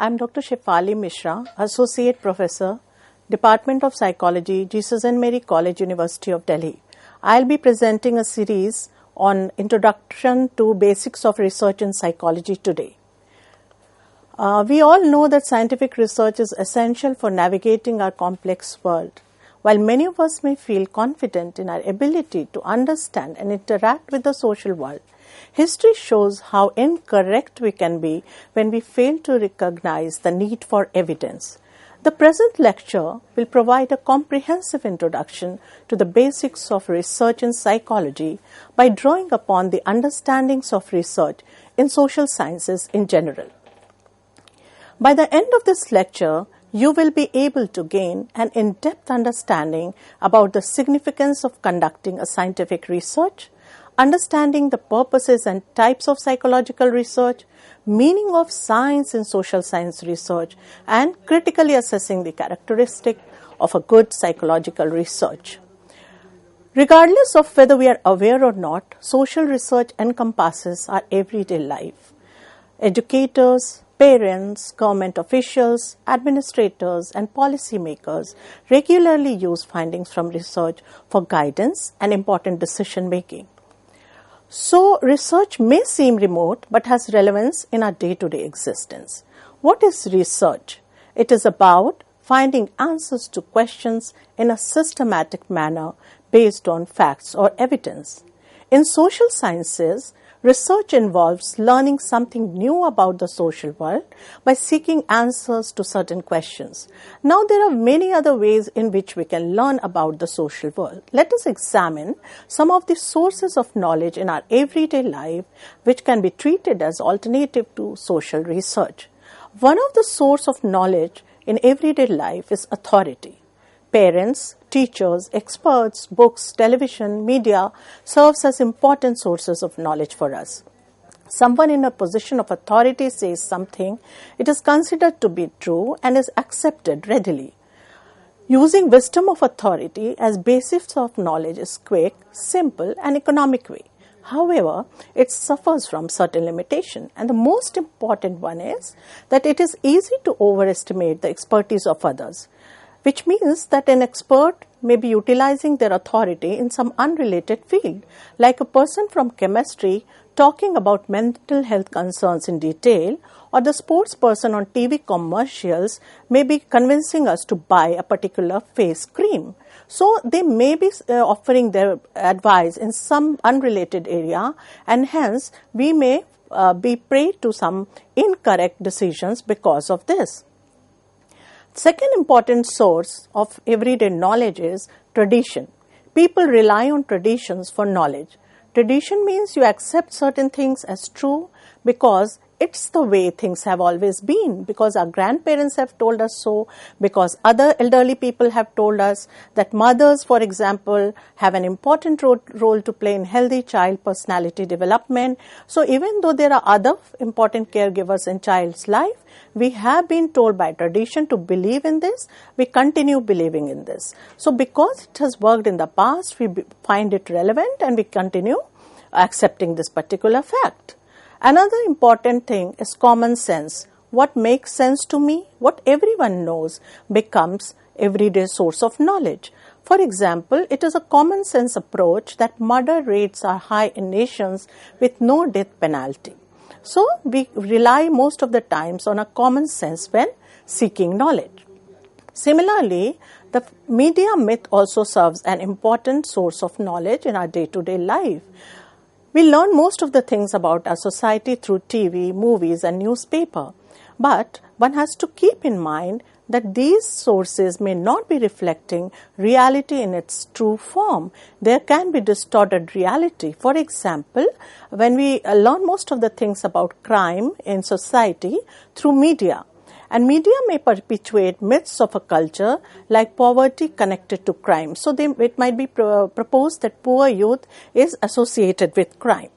I'm Dr. Shefali Mishra, Associate Professor, Department of Psychology, Jesus and Mary College, University of Delhi. I'll be presenting a series on Introduction to Basics of Research in Psychology today. We all know that scientific research is essential for navigating our complex world. While many of us may feel confident in our ability to understand and interact with the social world, history shows how incorrect we can be when we fail to recognize the need for evidence. The present lecture will provide a comprehensive introduction to the basics of research in psychology by drawing upon the understandings of research in social sciences in general. By the end of this lecture, you will be able to gain an in-depth understanding about the significance of conducting a scientific research, understanding the purposes and types of psychological research, meaning of science in social science research, and critically assessing the characteristic of a good psychological research. Regardless of whether we are aware or not, social research encompasses our everyday life. Educators, parents, government officials, administrators, and policymakers regularly use findings from research for guidance and important decision making. So, research may seem remote but has relevance in our day-to-day existence. What is research? It is about finding answers to questions in a systematic manner based on facts or evidence. In social sciences, research involves learning something new about the social world by seeking answers to certain questions. Now, there are many other ways in which we can learn about the social world. Let us examine some of the sources of knowledge in our everyday life which can be treated as alternative to social research. One of the sources of knowledge in everyday life is authority. Parents, teachers, experts, books, television, media serves as important sources of knowledge for us. Someone in a position of authority says something, it is considered to be true and is accepted readily. Using wisdom of authority as basis of knowledge is quick, simple, and economic way. However, it suffers from certain limitation, and the most important one is that it is easy to overestimate the expertise of others, which means that an expert may be utilizing their authority in some unrelated field, like a person from chemistry talking about mental health concerns in detail, or the sports person on TV commercials may be convincing us to buy a particular face cream. So they may be offering their advice in some unrelated area, and hence we may be prey to some incorrect decisions because of this. Second important source of everyday knowledge is tradition. People rely on traditions for knowledge. Tradition means you accept certain things as true because it's the way things have always been, because our grandparents have told us so, because other elderly people have told us that mothers, for example, have an important role to play in healthy child personality development. So even though there are other important caregivers in child's life, we have been told by tradition to believe in this, we continue believing in this. So because it has worked in the past, we find it relevant and we continue accepting this particular fact. Another important thing is common sense. What makes sense to me, what everyone knows, becomes everyday source of knowledge. For example, it is a common sense approach that murder rates are high in nations with no death penalty. So we rely most of the times on a common sense when seeking knowledge. Similarly, the media myth also serves an important source of knowledge in our day-to-day life. We learn most of the things about our society through TV, movies, and newspaper. But one has to keep in mind that these sources may not be reflecting reality in its true form. There can be distorted reality. For example, when we learn most of the things about crime in society through media, and media may perpetuate myths of a culture like poverty connected to crime. So it might be proposed that poor youth is associated with crime.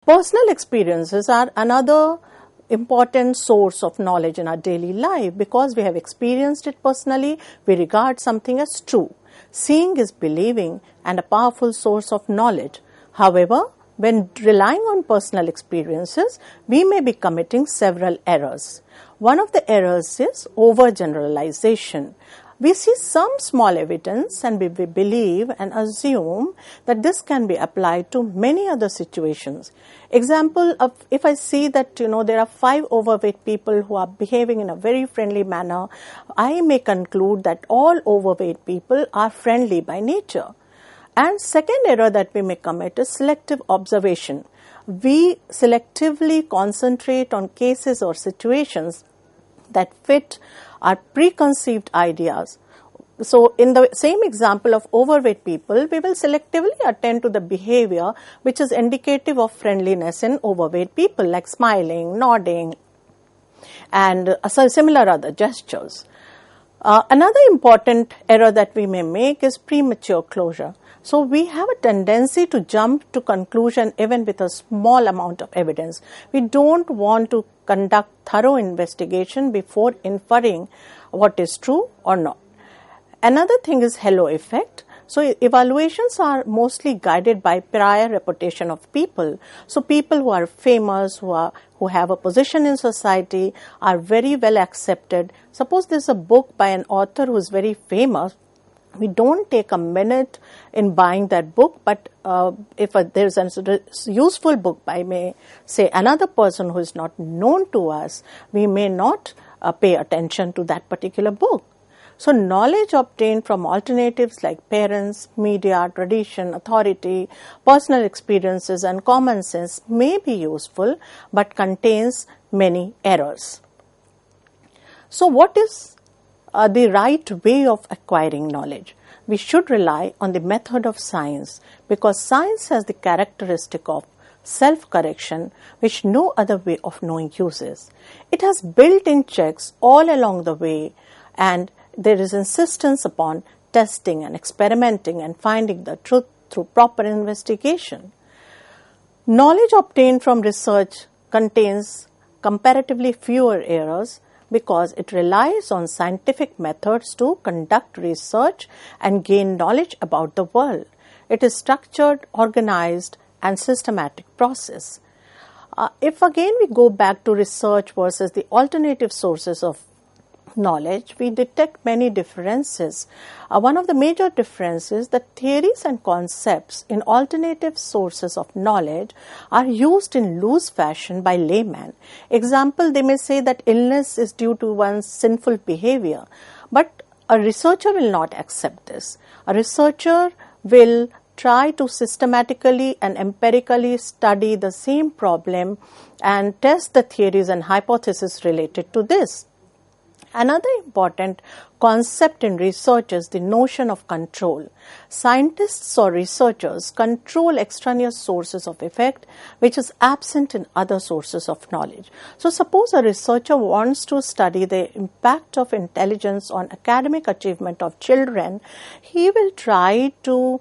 Personal experiences are another important source of knowledge in our daily life. Because we have experienced it personally, we regard something as true. Seeing is believing and a powerful source of knowledge. However, When relying on personal experiences, we may be committing several errors. One of the errors is overgeneralization. We see some small evidence and we believe and assume that this can be applied to many other situations. Example of, if I see that there are 5 overweight people who are behaving in a very friendly manner, I may conclude that all overweight people are friendly by nature. And second error that we may commit is selective observation. We selectively concentrate on cases or situations that fit our preconceived ideas. So in the same example of overweight people, we will selectively attend to the behavior which is indicative of friendliness in overweight people, like smiling, nodding, and similar other gestures. Another important error that we may make is premature closure. So we have a tendency to jump to conclusion even with a small amount of evidence. We don't want to conduct thorough investigation before inferring what is true or not. Another thing is halo effect. So evaluations are mostly guided by prior reputation of people. So people who are famous, who have a position in society, are very well accepted. Suppose there's a book by an author who is very famous. We don't take a minute in buying that book, but if there's a useful book by, may say, another person who is not known to us, we may not pay attention to that particular book. So knowledge obtained from alternatives like parents, media, tradition, authority, personal experiences and common sense may be useful but contains many errors. So what is the right way of acquiring knowledge? We should rely on the method of science because science has the characteristic of self-correction which no other way of knowing uses. It has built-in checks all along the way, and there is insistence upon testing and experimenting and finding the truth through proper investigation. Knowledge obtained from research contains comparatively fewer errors because it relies on scientific methods to conduct research and gain knowledge about the world. It is structured, organized, and systematic process. If again we go back to research versus the alternative sources of knowledge, we detect many differences. One of the major differences is that theories and concepts in alternative sources of knowledge are used in loose fashion by laymen. Example, they may say that illness is due to one's sinful behavior, but a researcher will not accept this. A researcher will try to systematically and empirically study the same problem and test the theories and hypotheses related to this. Another important concept in research is the notion of control. Scientists or researchers control extraneous sources of effect which is absent in other sources of knowledge. So suppose a researcher wants to study the impact of intelligence on academic achievement of children, he will try to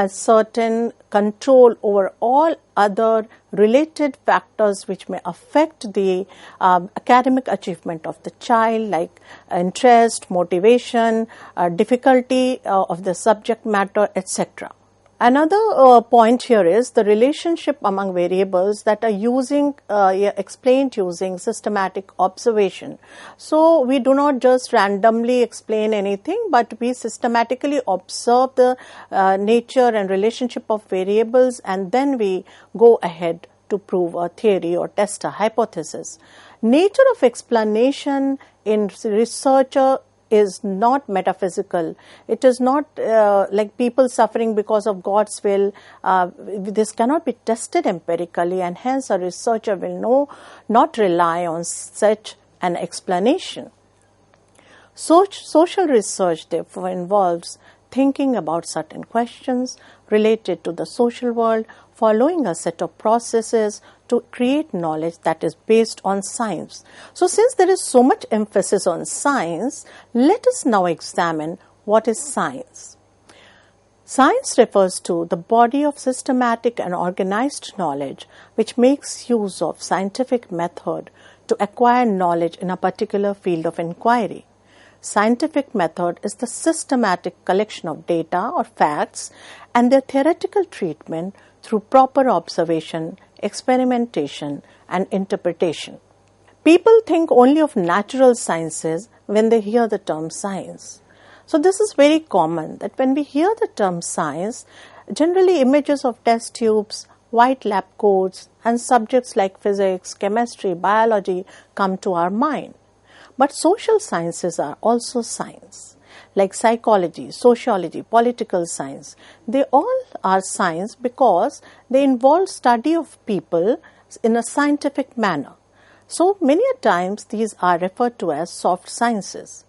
certain control over all other related factors which may affect the academic achievement of the child, like interest, motivation, difficulty of the subject matter, etc. Another point here is the relationship among variables that are explained using systematic observation. So we do not just randomly explain anything, but we systematically observe the nature and relationship of variables, and then we go ahead to prove a theory or test a hypothesis. Nature of explanation in researcher is not metaphysical. It is not like people suffering because of God's will. This cannot be tested empirically, and hence a researcher will not rely on such an explanation. Social research therefore involves thinking about certain questions related to the social world, following a set of processes to create knowledge that is based on science. So since there is so much emphasis on science, let us now examine what is science. Science refers to the body of systematic and organized knowledge which makes use of scientific method to acquire knowledge in a particular field of inquiry. Scientific method is the systematic collection of data or facts and their theoretical treatment through proper observation, experimentation, and interpretation. People think only of natural sciences when they hear the term science. So this is very common that when we hear the term science, generally images of test tubes, white lab coats, and subjects like physics, chemistry, biology come to our mind. But social sciences are also science, like psychology, sociology, political science. They all are science because they involve study of people in a scientific manner. So many a times these are referred to as soft sciences.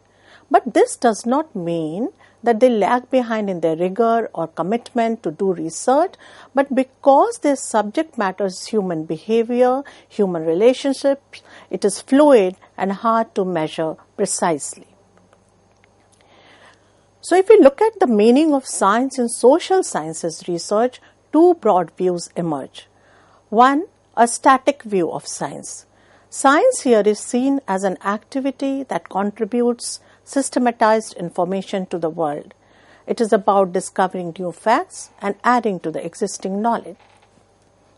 But this does not mean that they lag behind in their rigor or commitment to do research, but because their subject matter is human behavior, human relationships, it is fluid and hard to measure precisely. So if we look at the meaning of science in social sciences research, two broad views emerge. One, a static view of science. Science here is seen as an activity that contributes systematized information to the world. It is about discovering new facts and adding to the existing knowledge.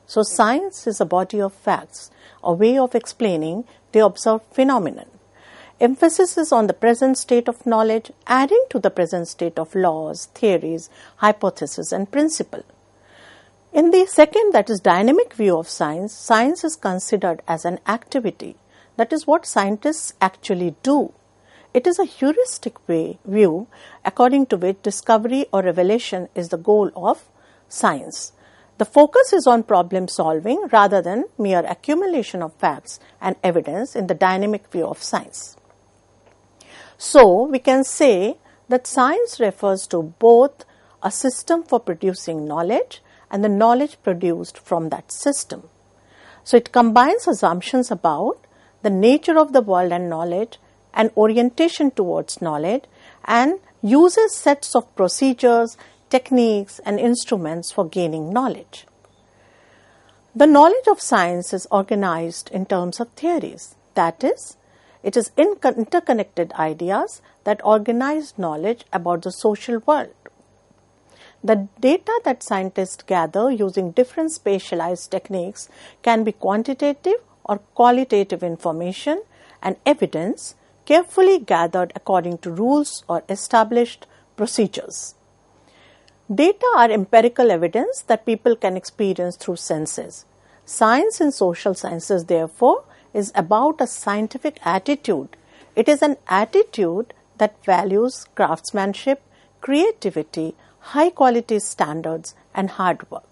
So science is a body of facts, a way of explaining the observed phenomenon. Emphasis is on the present state of knowledge, adding to the present state of laws, theories, hypotheses, and principle. In the second, that is dynamic view of science, science is considered as an activity. That is what scientists actually do. It is a heuristic view according to which discovery or revelation is the goal of science. The focus is on problem solving rather than mere accumulation of facts and evidence in the dynamic view of science. So, we can say that science refers to both a system for producing knowledge and the knowledge produced from that system. So, it combines assumptions about the nature of the world and knowledge and orientation towards knowledge, and uses sets of procedures, techniques, and instruments for gaining knowledge. The knowledge of science is organized in terms of theories. That is, it is interconnected ideas that organize knowledge about the social world. The data that scientists gather using different spatialized techniques can be quantitative or qualitative information and evidence carefully gathered according to rules or established procedures. Data are empirical evidence that people can experience through senses. Science in social sciences, therefore, is about a scientific attitude. It is an attitude that values craftsmanship, creativity, high quality standards, and hard work.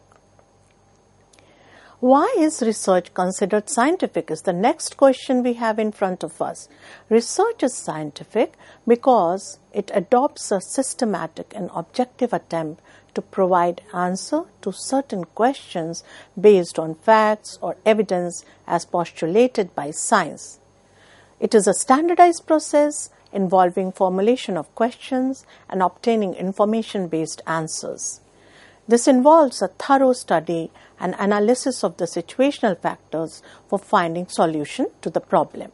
Why is research considered scientific is the next question we have in front of us. Research is scientific because it adopts a systematic and objective attempt to provide answer to certain questions based on facts or evidence as postulated by science. It is a standardized process involving formulation of questions and obtaining information-based answers. This involves a thorough study and analysis of the situational factors for finding solution to the problem.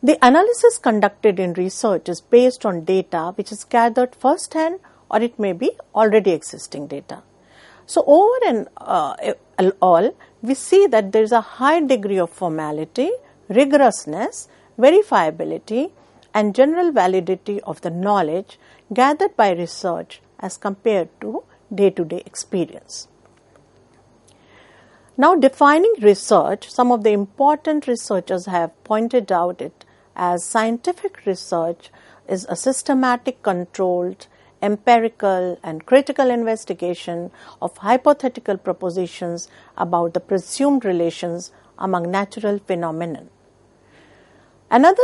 The analysis conducted in research is based on data which is gathered first-hand or it may be already existing data. So over and all, we see that there is a high degree of formality, rigorousness, verifiability, and general validity of the knowledge gathered by research as compared to day-to-day experience. Now, defining research, some of the important researchers have pointed out it as scientific research is a systematic, controlled, empirical, and critical investigation of hypothetical propositions about the presumed relations among natural phenomena. Another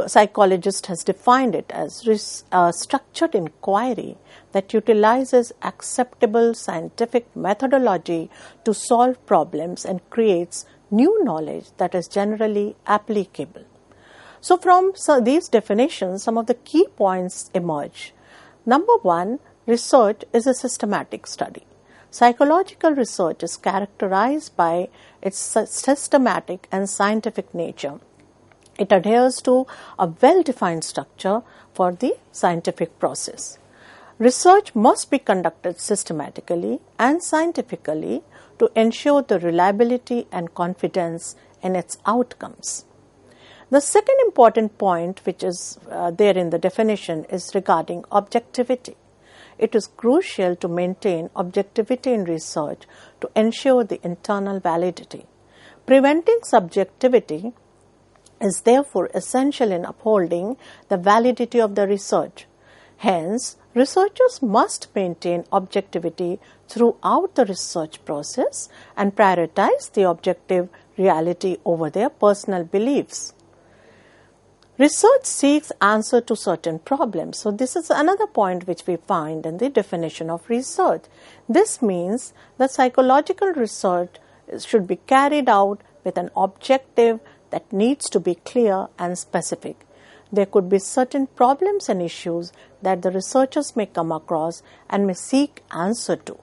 psychologist has defined it as a structured inquiry that utilizes acceptable scientific methodology to solve problems and creates new knowledge that is generally applicable. So from these definitions, some of the key points emerge. Number one, research is a systematic study. Psychological research is characterized by its systematic and scientific nature. It adheres to a well-defined structure for the scientific process. Research must be conducted systematically and scientifically to ensure the reliability and confidence in its outcomes. The second important point which is there in the definition is regarding objectivity. It is crucial to maintain objectivity in research to ensure the internal validity. Preventing subjectivity is therefore essential in upholding the validity of the research. Hence, researchers must maintain objectivity throughout the research process and prioritize the objective reality over their personal beliefs. Research seeks answer to certain problems. So this is another point which we find in the definition of research. This means that psychological research should be carried out with an objective that needs to be clear and specific. There could be certain problems and issues that the researchers may come across and may seek answer to.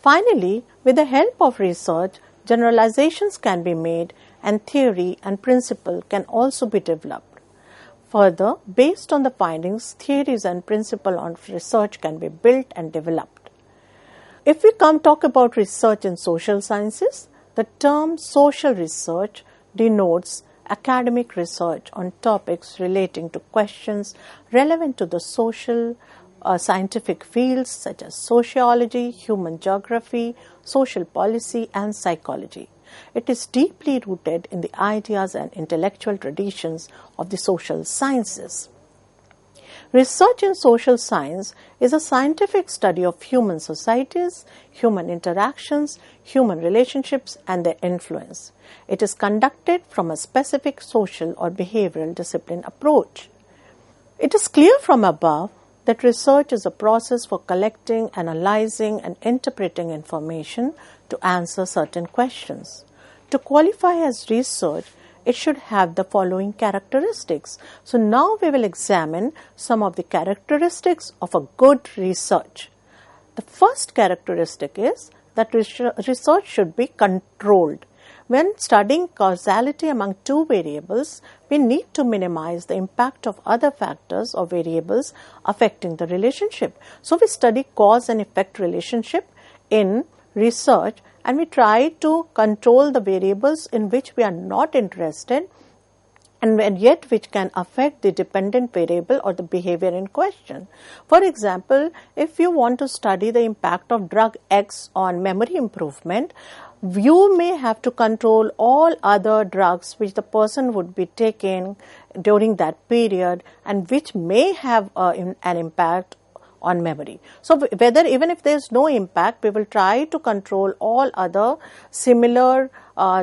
Finally, with the help of research, generalizations can be made and theory and principle can also be developed. Further, based on the findings, theories and principle on research can be built and developed. If we talk about research in social sciences, the term social research denotes academic research on topics relating to questions relevant to the social scientific fields such as sociology, human geography, social policy, and psychology. It is deeply rooted in the ideas and intellectual traditions of the social sciences. Research in social science is a scientific study of human societies, human interactions, human relationships, and their influence. It is conducted from a specific social or behavioral discipline approach. It is clear from above that research is a process for collecting, analyzing, and interpreting information to answer certain questions. To qualify as research, it should have the following characteristics. So now we will examine some of the characteristics of a good research. The first characteristic is that research should be controlled. When studying causality among two variables, we need to minimize the impact of other factors or variables affecting the relationship. So we study cause and effect relationship in research, and we try to control the variables in which we are not interested and yet which can affect the dependent variable or the behavior in question. For example, if you want to study the impact of drug X on memory improvement, you may have to control all other drugs which the person would be taking during that period and which may have an impact on memory. So whether even if there is no impact, we will try to control all other similar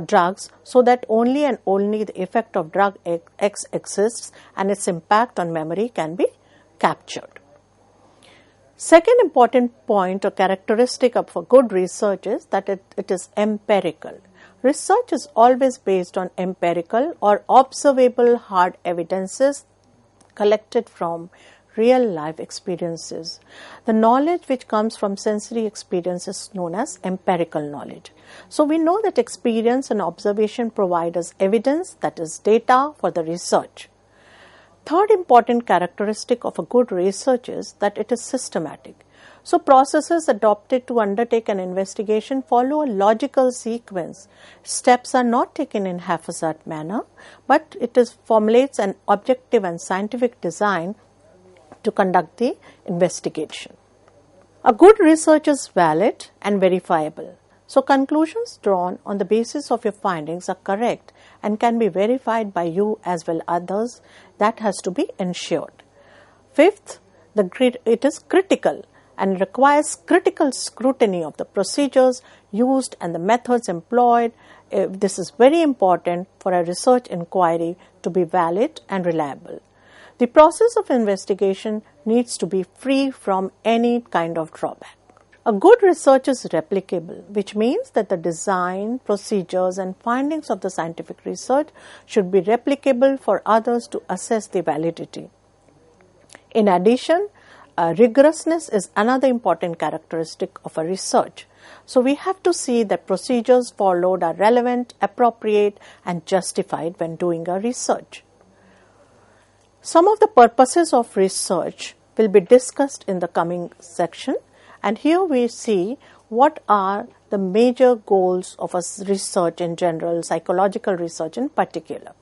drugs so that only and only the effect of drug X exists and its impact on memory can be captured. Second important point or characteristic of a good research is that it is empirical. Research is always based on empirical or observable hard evidences collected from real life experiences. The knowledge which comes from sensory experience is known as empirical knowledge. So we know that experience and observation provide us evidence, that is data for the research. Third important characteristic of a good research is that it is systematic. So processes adopted to undertake an investigation follow a logical sequence. Steps are not taken in haphazard manner, but it formulates an objective and scientific design to conduct the investigation. A good research is valid and verifiable. So conclusions drawn on the basis of your findings are correct and can be verified by you as well as others. That has to be ensured. Fifth, it is critical and requires critical scrutiny of the procedures used and the methods employed. This is very important for a research inquiry to be valid and reliable. The process of investigation needs to be free from any kind of drawback. A good research is replicable, which means that the design, procedures, and findings of the scientific research should be replicable for others to assess the validity. In addition, rigorousness is another important characteristic of a research. So we have to see that procedures followed are relevant, appropriate, and justified when doing a research. Some of the purposes of research will be discussed in the coming section, and here we see what are the major goals of a research in general, psychological research in particular.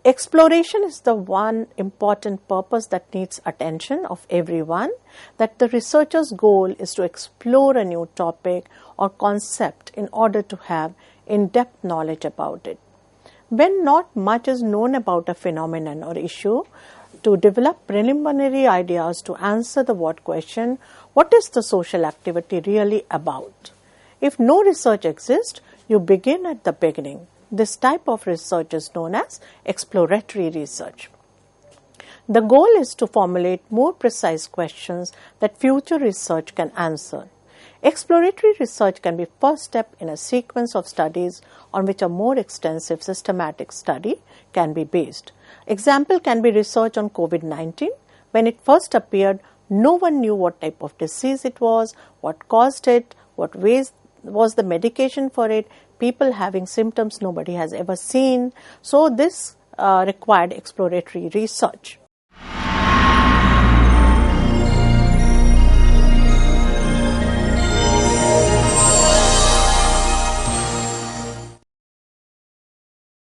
Exploration is the one important purpose that needs attention of everyone, that the researcher's goal is to explore a new topic or concept in order to have in-depth knowledge about it. When not much is known about a phenomenon or issue, to develop preliminary ideas to answer the what question, what is the social activity really about? If no research exists, you begin at the beginning. This type of research is known as exploratory research. The goal is to formulate more precise questions that future research can answer. Exploratory research can be first step in a sequence of studies on which a more extensive systematic study can be based. Example can be research on COVID-19. When it first appeared, no one knew what type of disease it was, what caused it, what ways was the medication for it, people having symptoms nobody has ever seen. So this required exploratory research.